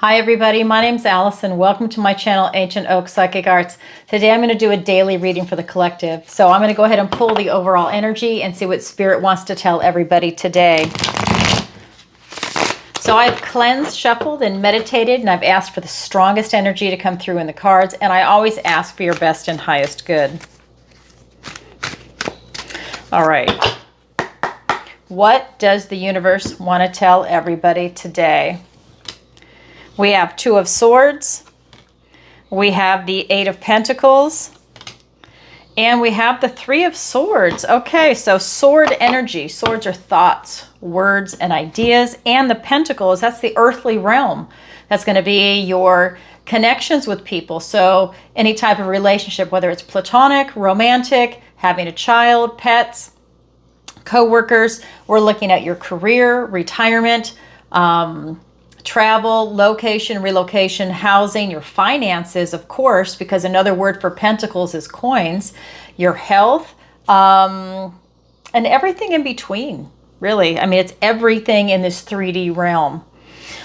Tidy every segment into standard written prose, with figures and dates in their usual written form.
Hi everybody, my name's Allison. Welcome to my channel, Ancient Oak Psychic Arts. Today I'm going to do a daily reading for the collective. So I'm going to go ahead and pull the overall energy and see what Spirit wants to tell everybody today. So I've cleansed, shuffled, and meditated, and I've asked for the strongest energy to come through in the cards, and I always ask for your best and highest good. All right. What does the universe want to tell everybody today? We have Two of Swords, we have the Eight of Pentacles, and we have the Three of Swords. Okay, so sword energy. Swords are thoughts, words, and ideas. And the Pentacles, that's the earthly realm. That's going to be your connections with people. So any type of relationship, whether it's platonic, romantic, having a child, pets, co-workers. We're looking at your career, retirement, travel, location, relocation, housing, your finances, of course, because another word for pentacles is coins, your health, and everything in between, really. I mean, it's everything in this 3D realm.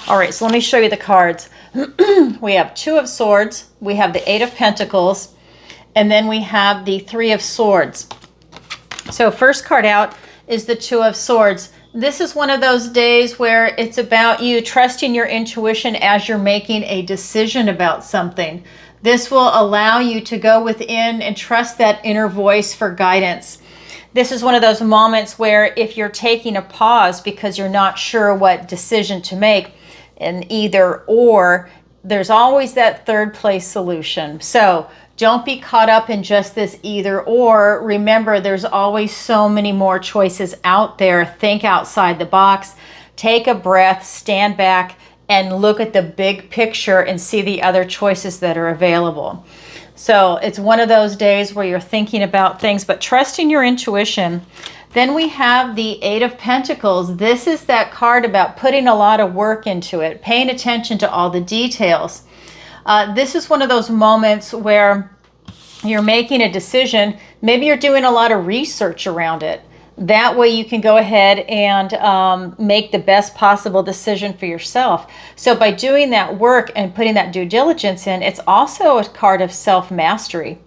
All right, so let me show you the cards. We have Two of Swords, we have the Eight of Pentacles, and then we have the Three of Swords. So first card out is the Two of Swords. This is one of those days where it's about you trusting your intuition as you're making a decision about something. This will allow you to go within and trust that inner voice for guidance. This is one of those moments where if you're taking a pause because you're not sure what decision to make, and either or, there's always that third place solution. So don't be caught up in just this either or. Remember, there's always so many more choices out there. Think outside the box. Take a breath, stand back, and look at the big picture and see the other choices that are available. So it's one of those days where you're thinking about things, but trusting your intuition. Then we have the Eight of Pentacles. This is that card about putting a lot of work into it, paying attention to all the details. This is one of those moments where you're making a decision. Maybe you're doing a lot of research around it. That way you can go ahead and make the best possible decision for yourself. So by doing that work and putting that due diligence in, it's also a card of self-mastery,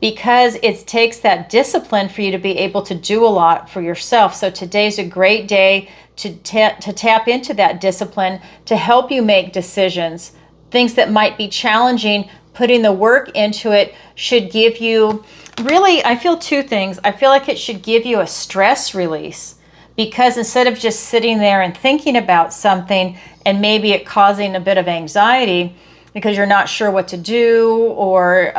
because it takes that discipline for you to be able to do a lot for yourself. So today's a great day to tap into that discipline to help you make decisions. Things that might be challenging, putting the work into it should give you, really, I feel two things. I feel like it should give you a stress release, because instead of just sitting there and thinking about something and maybe it causing a bit of anxiety because you're not sure what to do or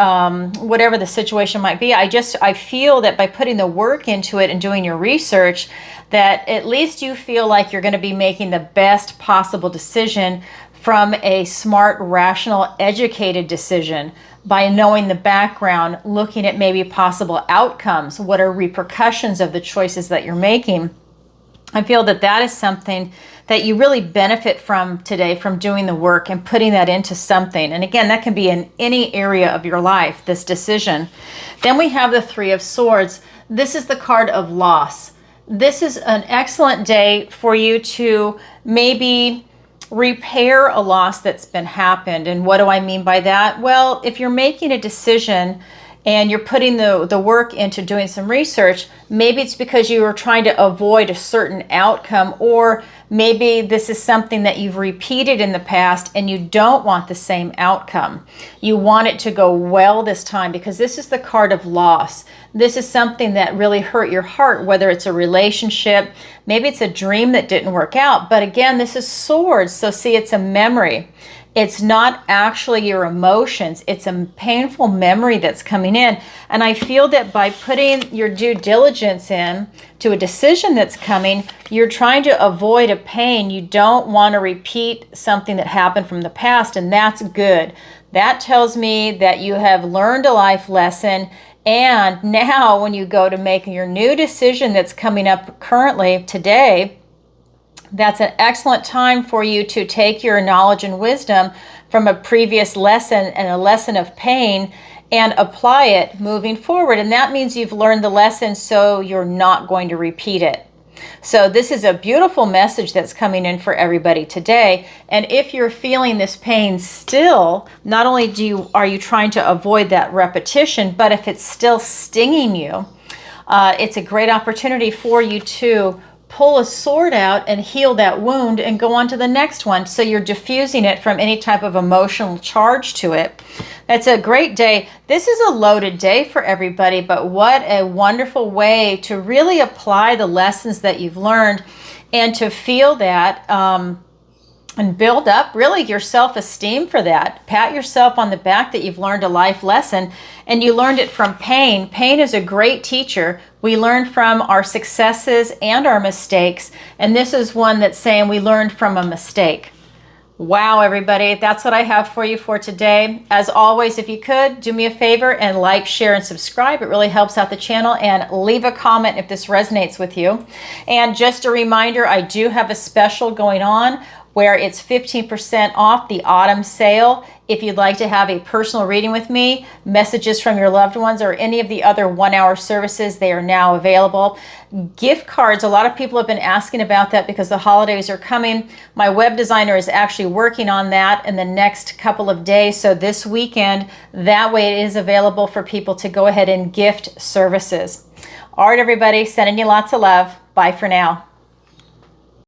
whatever the situation might be, I feel that by putting the work into it and doing your research, that at least you feel like you're going to be making the best possible decision from a smart, rational, educated decision by knowing the background, looking at maybe possible outcomes, what are repercussions of the choices that you're making. I feel that that is something that you really benefit from today, from doing the work and putting that into something. And again, that can be in any area of your life, this decision. Then we have the Three of Swords. This is the card of loss. This is an excellent day for you to maybe repair a loss that's been happened. And what do I mean by that? Well, if you're making a decision and you're putting the work into doing some research, maybe it's because you were trying to avoid a certain outcome, or maybe this is something that you've repeated in the past and you don't want the same outcome. You want it to go well this time, because this is the card of loss. This is something that really hurt your heart, whether it's a relationship, maybe it's a dream that didn't work out. But again, this is swords, so see, it's a memory. It's not actually your emotions. It's a painful memory that's coming in. And I feel that by putting your due diligence in to a decision that's coming, you're trying to avoid a pain. You don't want to repeat something that happened from the past, and that's good. That tells me that you have learned a life lesson. And now when you go to make your new decision that's coming up currently today, that's an excellent time for you to take your knowledge and wisdom from a previous lesson and a lesson of pain and apply it moving forward. And that means you've learned the lesson, so you're not going to repeat it. So this is a beautiful message that's coming in for everybody today. And if you're feeling this pain still, not only are you trying to avoid that repetition, but if it's still stinging you, it's a great opportunity for you to pull a sword out and heal that wound and go on to the next one. So you're diffusing it from any type of emotional charge to it. That's a great day. This is a loaded day for everybody, but what a wonderful way to really apply the lessons that you've learned and to feel that and build up really your self-esteem for that. Pat yourself on the back that you've learned a life lesson and you learned it from pain. Pain is a great teacher. We learn from our successes and our mistakes. And this is one that's saying we learned from a mistake. Wow, everybody, that's what I have for you for today. As always, if you could, do me a favor and like, share, and subscribe. It really helps out the channel. And leave a comment if this resonates with you. And just a reminder, I do have a special going on where it's 15% off the autumn sale. If you'd like to have a personal reading with me, messages from your loved ones, or any of the other 1-hour services, they are now available. Gift cards, a lot of people have been asking about that because the holidays are coming. My web designer is actually working on that in the next couple of days. So this weekend, that way it is available for people to go ahead and gift services. All right, everybody, sending you lots of love. Bye for now.